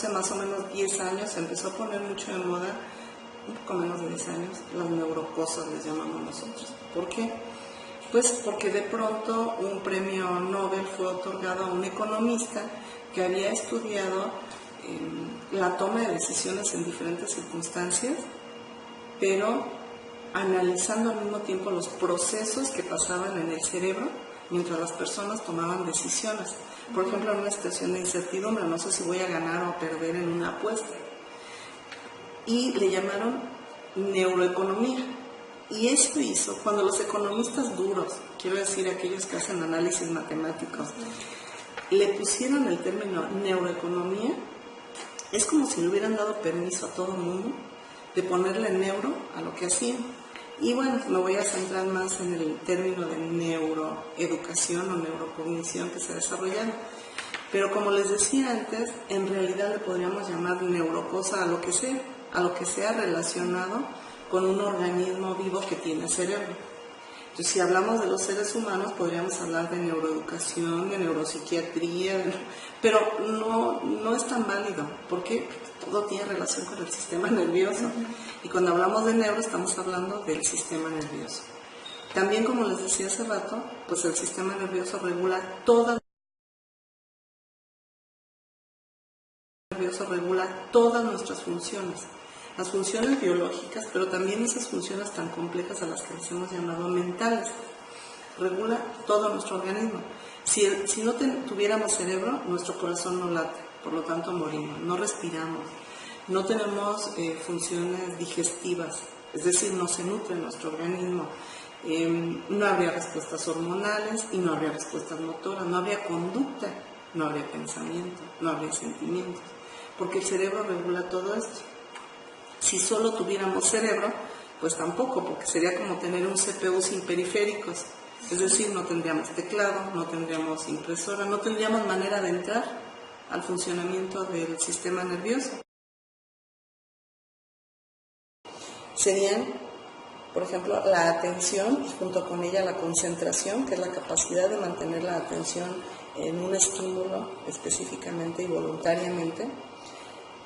hace más o menos 10 años, se empezó a poner mucho de moda, un poco menos de 10 años, las neurocosas les llamamos nosotros. ¿Por qué? Pues porque de pronto un premio Nobel fue otorgado a un economista que había estudiado la toma de decisiones en diferentes circunstancias, pero analizando al mismo tiempo los procesos que pasaban en el cerebro mientras las personas tomaban decisiones. Por ejemplo, en una situación de incertidumbre, no sé si voy a ganar o a perder en una apuesta. Y le llamaron neuroeconomía. Y eso hizo, cuando los economistas duros, quiero decir aquellos que hacen análisis matemáticos, le pusieron el término neuroeconomía, es como si le hubieran dado permiso a todo el mundo de ponerle neuro a lo que hacían. Y bueno, me voy a centrar más en el término de neuroeducación o neurocognición que se ha desarrollado. Pero como les decía antes, en realidad le podríamos llamar neurocosa a lo que sea relacionado con un organismo vivo que tiene cerebro. Entonces, si hablamos de los seres humanos, podríamos hablar de neuroeducación, de neuropsiquiatría, pero no es tan válido, porque todo tiene relación con el sistema nervioso. Y cuando hablamos de neuro, estamos hablando del sistema nervioso. También, como les decía hace rato, pues el sistema nervioso regula todas nuestras funciones. Las funciones biológicas, pero también esas funciones tan complejas a las que les hemos llamado mentales. Regula todo nuestro organismo. Si no tuviéramos cerebro, nuestro corazón no late, por lo tanto morimos, no respiramos, no tenemos funciones digestivas, es decir, no se nutre nuestro organismo, no habría respuestas hormonales y no habría respuestas motoras, no habría conducta, no habría pensamiento, no habría sentimientos, porque el cerebro regula todo esto. Si solo tuviéramos cerebro, pues tampoco, porque sería como tener un CPU sin periféricos. Es decir, no tendríamos teclado, no tendríamos impresora, no tendríamos manera de entrar al funcionamiento del sistema nervioso. Serían, por ejemplo, la atención y junto con ella la concentración, que es la capacidad de mantener la atención en un estímulo específicamente y voluntariamente.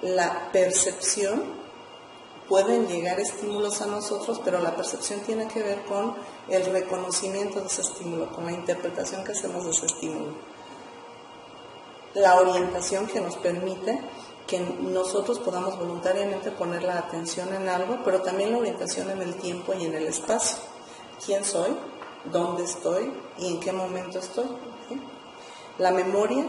La percepción. Pueden llegar estímulos a nosotros, pero la percepción tiene que ver con el reconocimiento de ese estímulo, con la interpretación que hacemos de ese estímulo. La orientación que nos permite que nosotros podamos voluntariamente poner la atención en algo, pero también la orientación en el tiempo y en el espacio. ¿Quién soy? ¿Dónde estoy? ¿Y en qué momento estoy? ¿Sí? La memoria,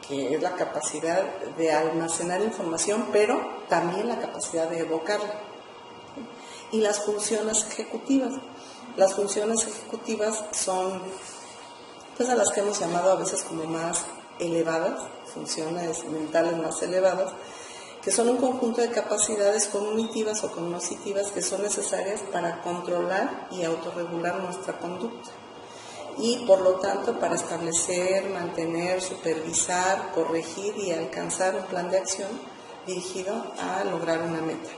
que es la capacidad de almacenar información, pero también la capacidad de evocarla. Y las funciones ejecutivas. Las funciones ejecutivas son pues a las que hemos llamado a veces como más elevadas, funciones mentales más elevadas, que son un conjunto de capacidades cognitivas o cognoscitivas que son necesarias para controlar y autorregular nuestra conducta. Y por lo tanto para establecer, mantener, supervisar, corregir y alcanzar un plan de acción dirigido a lograr una meta.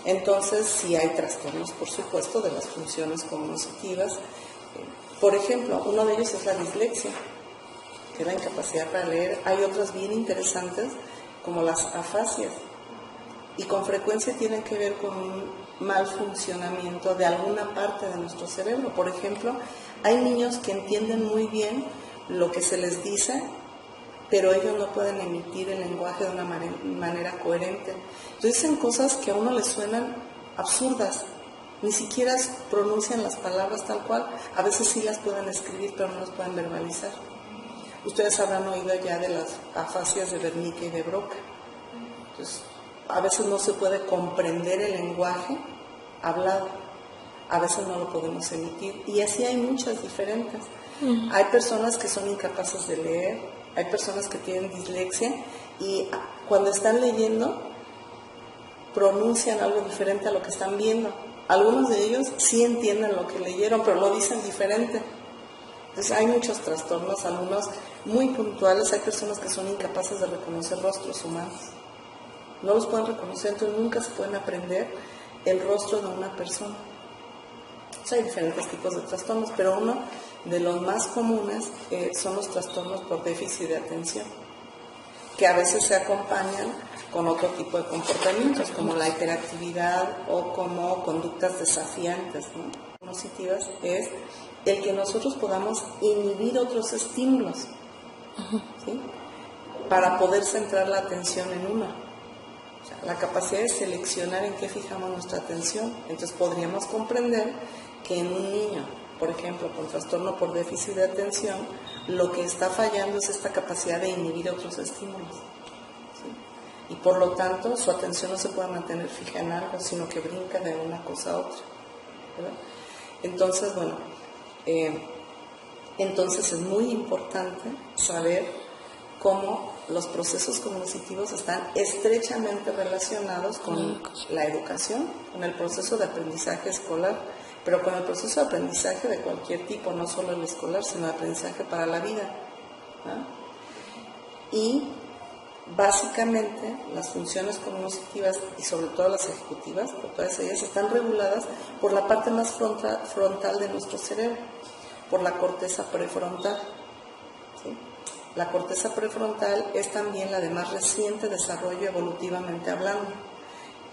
Entonces sí hay trastornos, por supuesto, de las funciones cognitivas. Por ejemplo, uno de ellos es la dislexia, que es la incapacidad para leer. Hay otras bien interesantes como las afasias. Y con frecuencia tienen que ver con un mal funcionamiento de alguna parte de nuestro cerebro. Por ejemplo, hay niños que entienden muy bien lo que se les dice, pero ellos no pueden emitir el lenguaje de una manera coherente. Entonces dicen cosas que a uno les suenan absurdas, ni siquiera pronuncian las palabras tal cual. A veces sí las pueden escribir, pero no las pueden verbalizar. Ustedes habrán oído ya de las afasias de Wernicke y de Broca. Entonces, a veces no se puede comprender el lenguaje hablado, a veces no lo podemos emitir, y así hay muchas diferentes. Hay personas que son incapaces de leer, hay personas que tienen dislexia y cuando están leyendo pronuncian algo diferente a lo que están viendo. Algunos de ellos sí entienden lo que leyeron, pero lo dicen diferente. Entonces hay muchos trastornos, algunos muy puntuales. Hay personas que son incapaces de reconocer rostros humanos. No los pueden reconocer, entonces nunca se pueden aprender el rostro de una persona. O sea, hay diferentes tipos de trastornos, pero uno de los más comunes son los trastornos por déficit de atención, que a veces se acompañan con otro tipo de comportamientos, como la hiperactividad o como conductas desafiantes, ¿no? Cognitivas es el que nosotros podamos inhibir otros estímulos, ¿sí? Para poder centrar la atención en uno. O sea, la capacidad de seleccionar en qué fijamos nuestra atención. Entonces podríamos comprender que en un niño, por ejemplo, con trastorno por déficit de atención, lo que está fallando es esta capacidad de inhibir otros estímulos, ¿sí? Y por lo tanto su atención no se puede mantener fija en algo, sino que brinca de una cosa a otra, ¿verdad? Entonces, bueno, entonces es muy importante saber cómo los procesos cognitivos están estrechamente relacionados con la educación, con el proceso de aprendizaje escolar, pero con el proceso de aprendizaje de cualquier tipo, no solo el escolar, sino el aprendizaje para la vida, ¿no? Y básicamente las funciones cognitivas y sobre todo las ejecutivas, por todas ellas, están reguladas por la parte más frontal de nuestro cerebro, por la corteza prefrontal, ¿sí? La corteza prefrontal es también la de más reciente desarrollo evolutivamente hablando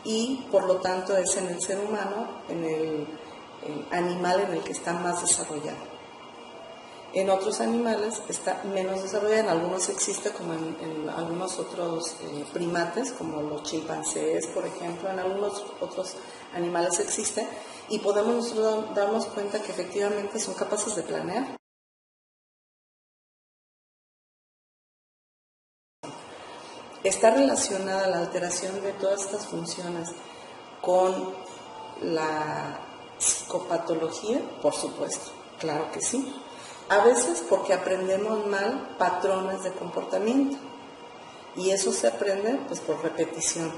y por lo tanto es en el ser humano, en el animal en el que está más desarrollado. En otros animales está menos desarrollada, en algunos existe como en algunos otros primates, como los chimpancés, por ejemplo, en algunos otros animales existe, y podemos nosotros darnos cuenta que efectivamente son capaces de planear. ¿Está relacionada la alteración de todas estas funciones con la psicopatología? Por supuesto, claro que sí. A veces porque aprendemos mal patrones de comportamiento y eso se aprende pues por repetición.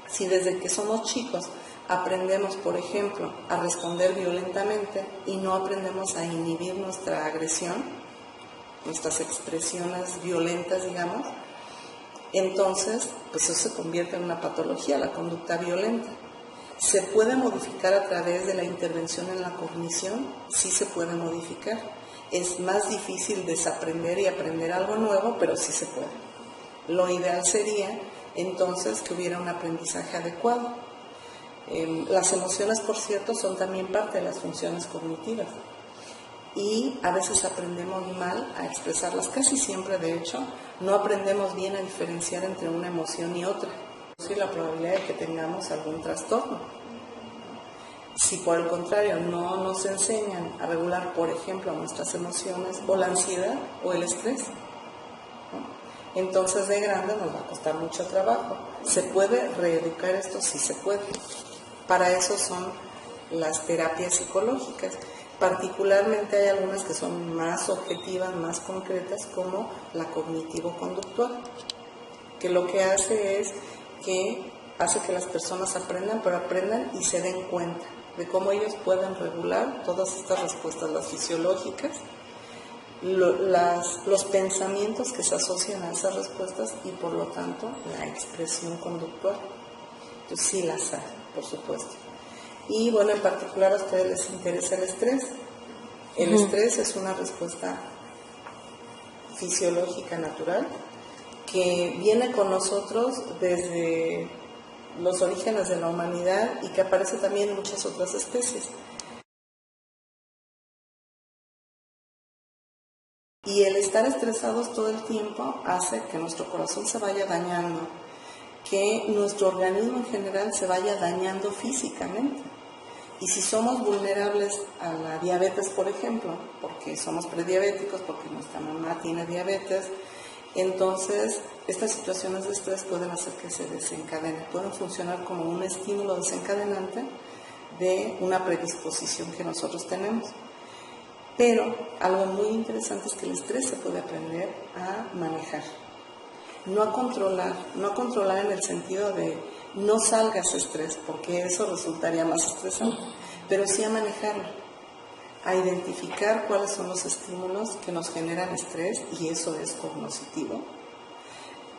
Si desde que somos chicos aprendemos, por ejemplo, a responder violentamente y no aprendemos a inhibir nuestra agresión, nuestras expresiones violentas, digamos, entonces pues eso se convierte en una patología, la conducta violenta. ¿Se puede modificar a través de la intervención en la cognición? Sí se puede modificar. Es más difícil desaprender y aprender algo nuevo, pero sí se puede. Lo ideal sería entonces que hubiera un aprendizaje adecuado. Las emociones, por cierto, son también parte de las funciones cognitivas y a veces aprendemos mal a expresarlas, casi siempre de hecho no aprendemos bien a diferenciar entre una emoción y otra. Sí, la probabilidad de que tengamos algún trastorno. Si por el contrario no nos enseñan a regular, por ejemplo, nuestras emociones o la ansiedad o el estrés, ¿no? Entonces de grande nos va a costar mucho trabajo. ¿Se puede reeducar esto? Sí se puede. Para eso son las terapias psicológicas. Particularmente hay algunas que son más objetivas, más concretas, como la cognitivo-conductual, que lo que hace es que hace que las personas aprendan, pero aprendan y se den cuenta de cómo ellos pueden regular todas estas respuestas, las fisiológicas, los pensamientos que se asocian a esas respuestas y por lo tanto la expresión conductual. Entonces sí las hay, por supuesto. Y bueno, en particular a ustedes les interesa el estrés. El estrés es una respuesta fisiológica natural que viene con nosotros desde los orígenes de la humanidad y que aparece también en muchas otras especies. Y el estar estresados todo el tiempo hace que nuestro corazón se vaya dañando, que nuestro organismo en general se vaya dañando físicamente. Y si somos vulnerables a la diabetes, por ejemplo, porque somos prediabéticos, porque nuestra mamá tiene diabetes, entonces estas situaciones de estrés pueden hacer que se desencadene, pueden funcionar como un estímulo desencadenante de una predisposición que nosotros tenemos. Pero algo muy interesante es que el estrés se puede aprender a manejar, no a controlar en el sentido de no salgas estrés, porque eso resultaría más estresante, pero sí a manejarlo, a identificar cuáles son los estímulos que nos generan estrés, y eso es cognitivo,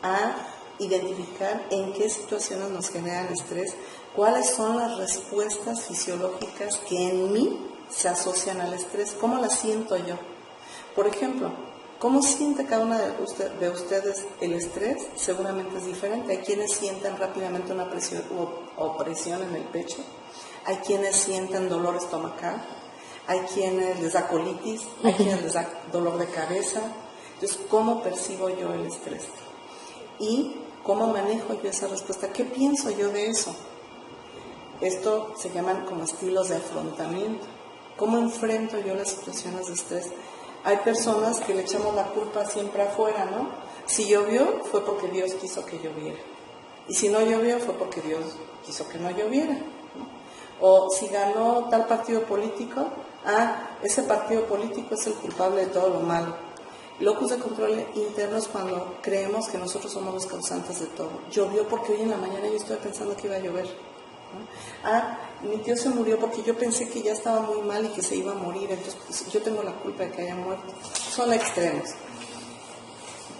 a identificar en qué situaciones nos generan estrés, cuáles son las respuestas fisiológicas que en mí se asocian al estrés, cómo las siento yo. Por ejemplo, ¿cómo siente cada una de ustedes el estrés? Seguramente es diferente. Hay quienes sienten rápidamente una presión o presión en el pecho, hay quienes sienten dolor estomacal, hay quienes les da colitis, hay quienes les da dolor de cabeza. Entonces, ¿cómo percibo yo el estrés? Y ¿cómo manejo yo esa respuesta? ¿Qué pienso yo de eso? Esto se llaman como estilos de afrontamiento. ¿Cómo enfrento yo las situaciones de estrés? Hay personas que le echamos la culpa siempre afuera, ¿no? Si llovió, fue porque Dios quiso que lloviera. Y si no llovió, fue porque Dios quiso que no lloviera, ¿no? O si ganó tal partido político, ese partido político es el culpable de todo lo malo. Locus de control interno es cuando creemos que nosotros somos los causantes de todo. Llovió porque hoy en la mañana yo estuve pensando que iba a llover, ¿no? Mi tío se murió porque yo pensé que ya estaba muy mal y que se iba a morir, entonces pues, yo tengo la culpa de que haya muerto. Son extremos.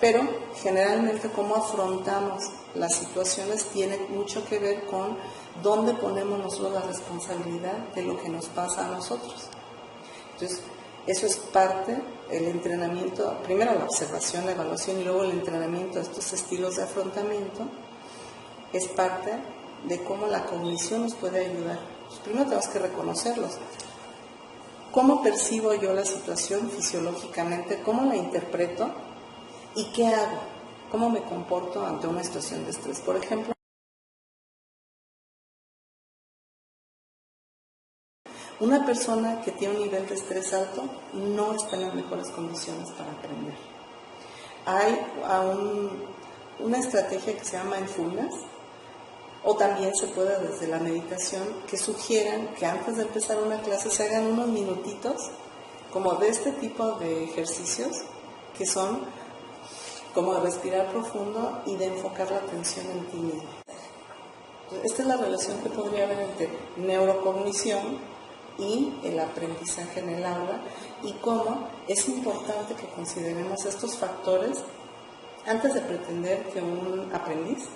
Pero generalmente cómo afrontamos las situaciones tiene mucho que ver con dónde ponemos nosotros la responsabilidad de lo que nos pasa a nosotros. Entonces, eso es parte del entrenamiento, primero la observación, la evaluación y luego el entrenamiento de estos estilos de afrontamiento, es parte de cómo la cognición nos puede ayudar. Pues primero tenemos que reconocerlos. ¿Cómo percibo yo la situación fisiológicamente? ¿Cómo la interpreto? ¿Y qué hago? ¿Cómo me comporto ante una situación de estrés? Por ejemplo, una persona que tiene un nivel de estrés alto no está en las mejores condiciones para aprender. Hay una estrategia que se llama mindfulness, o también se puede desde la meditación, que sugieran que antes de empezar una clase se hagan unos minutitos como de este tipo de ejercicios que son como de respirar profundo y de enfocar la atención en ti mismo. Esta es la relación que podría haber entre neurocognición y el aprendizaje en el aula y cómo es importante que consideremos estos factores antes de pretender que un aprendiz,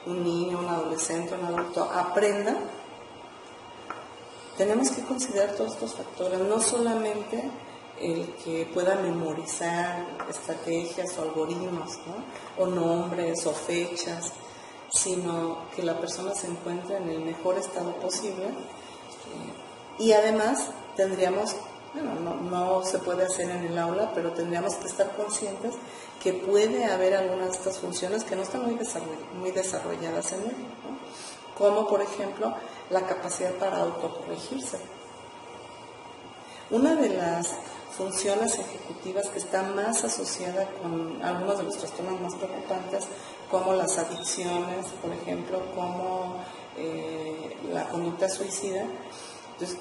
un niño, un adolescente, un adulto aprenda. Tenemos que considerar todos estos factores, no solamente el que pueda memorizar estrategias o algoritmos, ¿no? O nombres o fechas, sino que la persona se encuentre en el mejor estado posible. Y además tendríamos, no se puede hacer en el aula, pero tendríamos que estar conscientes que puede haber algunas de estas funciones que no están muy desarrolladas en él, ¿no? Como por ejemplo la capacidad para autocorregirse. Una de las funciones ejecutivas que está más asociada con algunos de los trastornos más preocupantes, como las adicciones, por ejemplo, como la conducta suicida. Entonces,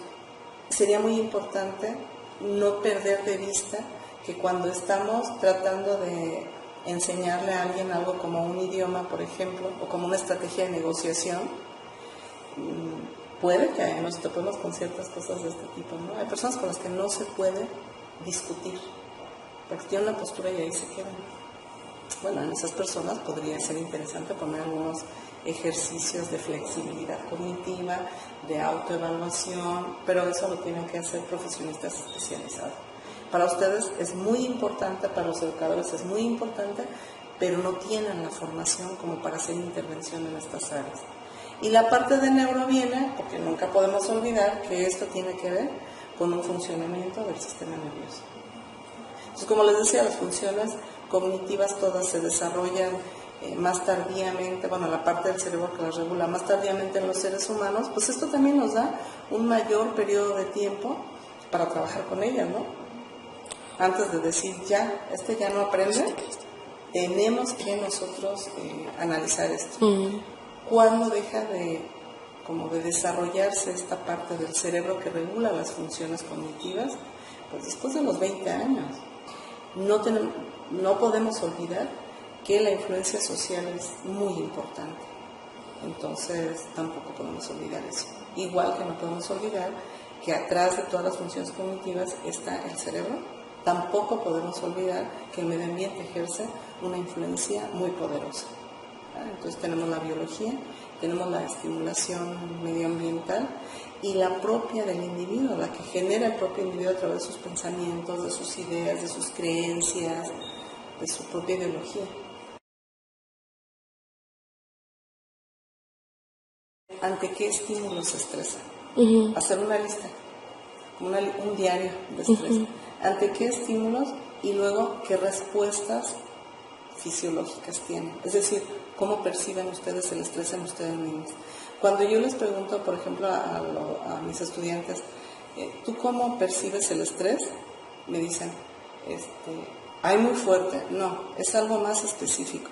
sería muy importante no perder de vista que cuando estamos tratando de enseñarle a alguien algo como un idioma, por ejemplo, o como una estrategia de negociación, puede que nos topemos con ciertas cosas de este tipo, ¿no? Hay personas con las que no se puede discutir, porque tienen una postura y ahí se quedan. Bueno, en esas personas podría ser interesante poner algunos ejercicios de flexibilidad cognitiva, de autoevaluación, pero eso lo tienen que hacer profesionistas especializados. Para ustedes es muy importante, para los educadores es muy importante, pero no tienen la formación como para hacer intervención en estas áreas. Y la parte de neuro viene, porque nunca podemos olvidar que esto tiene que ver con un funcionamiento del sistema nervioso. Entonces, como les decía, las funciones cognitivas todas se desarrollan más tardíamente, bueno, la parte del cerebro que las regula más tardíamente en los seres humanos, pues esto también nos da un mayor periodo de tiempo para trabajar con ellas, ¿no? Antes de decir, ya no aprende, tenemos que nosotros analizar esto. ¿Cuándo deja de desarrollarse esta parte del cerebro que regula las funciones cognitivas? Pues después de los 20 años. No podemos olvidar que la influencia social es muy importante. Entonces tampoco podemos olvidar eso. Igual que no podemos olvidar que atrás de todas las funciones cognitivas está el cerebro. Tampoco podemos olvidar que el medio ambiente ejerce una influencia muy poderosa. Entonces tenemos la biología, tenemos la estimulación medioambiental y la propia del individuo, la que genera el propio individuo a través de sus pensamientos, de sus ideas, de sus creencias, de su propia ideología. ¿Ante qué estímulos se estresa? Hacer una lista, un diario de estrés. ¿Ante qué estímulos? Y luego, ¿qué respuestas fisiológicas tienen? Es decir, ¿cómo perciben ustedes el estrés en ustedes mismos? Cuando yo les pregunto, por ejemplo, a mis estudiantes, ¿tú cómo percibes el estrés? Me dicen, ay, muy fuerte. No, es algo más específico.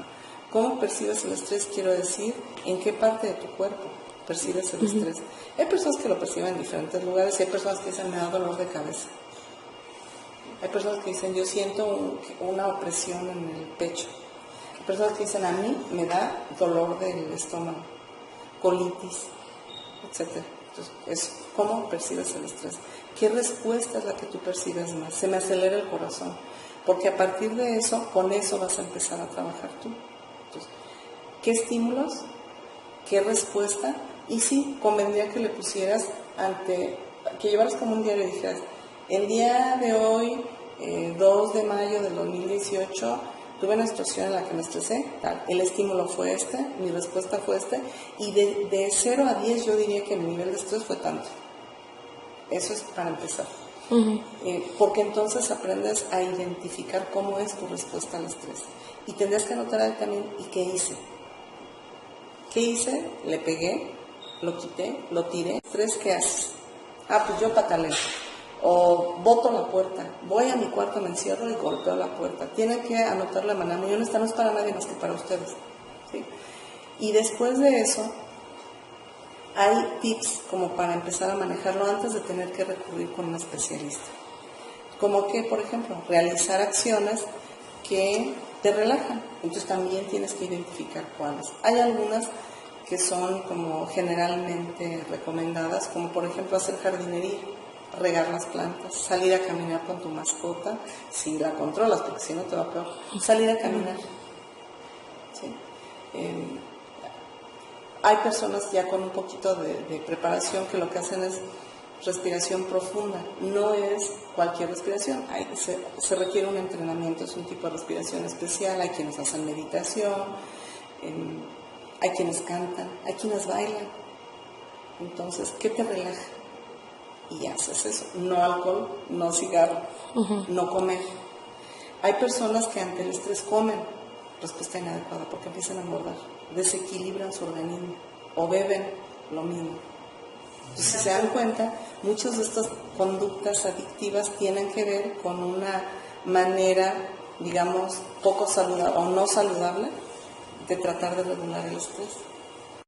¿Cómo percibes el estrés? Quiero decir, ¿en qué parte de tu cuerpo percibes el estrés? Hay personas que lo perciben en diferentes lugares y hay personas que dicen, me da dolor de cabeza. Hay personas que dicen, yo siento una opresión en el pecho. Hay personas que dicen, a mí me da dolor del estómago, colitis, etc. Entonces, es cómo percibes el estrés. ¿Qué respuesta es la que tú percibes más? Se me acelera el corazón. Porque a partir de eso, con eso vas a empezar a trabajar tú. Entonces, ¿qué estímulos? ¿Qué respuesta? Y sí, convendría que le pusieras que llevaras como un diario y dijeras, el día de hoy, 2 de mayo del 2018, tuve una situación en la que me estresé, tal. El estímulo fue este, mi respuesta fue y de 0 a 10 yo diría que mi nivel de estrés fue tanto. Eso es para empezar. Porque entonces aprendes a identificar cómo es tu respuesta al estrés. Y tendrías que anotar ahí también, ¿y qué hice? ¿Qué hice? Le pegué, lo quité, lo tiré. ¿Estrés qué haces? Pues yo pataleo. O boto la puerta, voy a mi cuarto, me encierro y golpeo la puerta. Tienen que anotar la manera, muy honesta, no es para nadie más que para ustedes, ¿sí? Y después de eso, hay tips como para empezar a manejarlo antes de tener que recurrir con un especialista. Como que, por ejemplo, realizar acciones que te relajan. Entonces también tienes que identificar cuáles. Hay algunas que son como generalmente recomendadas, como por ejemplo hacer jardinería, regar las plantas, salir a caminar con tu mascota, si la controlas, porque si no te va peor, salir a caminar. ¿Sí? Hay personas ya con un poquito de preparación que lo que hacen es respiración profunda. No es cualquier respiración, se requiere un entrenamiento, es un tipo de respiración especial. Hay quienes hacen meditación, hay quienes cantan, hay quienes bailan. Entonces, ¿qué te relaja? Y haces eso, no alcohol, no cigarro, no comer. Hay personas que ante el estrés comen, respuesta inadecuada, porque empiezan a engordar, desequilibran su organismo, o beben lo mismo. Entonces, si se dan cuenta, muchas de estas conductas adictivas tienen que ver con una manera, digamos, poco saludable o no saludable de tratar de regular el estrés.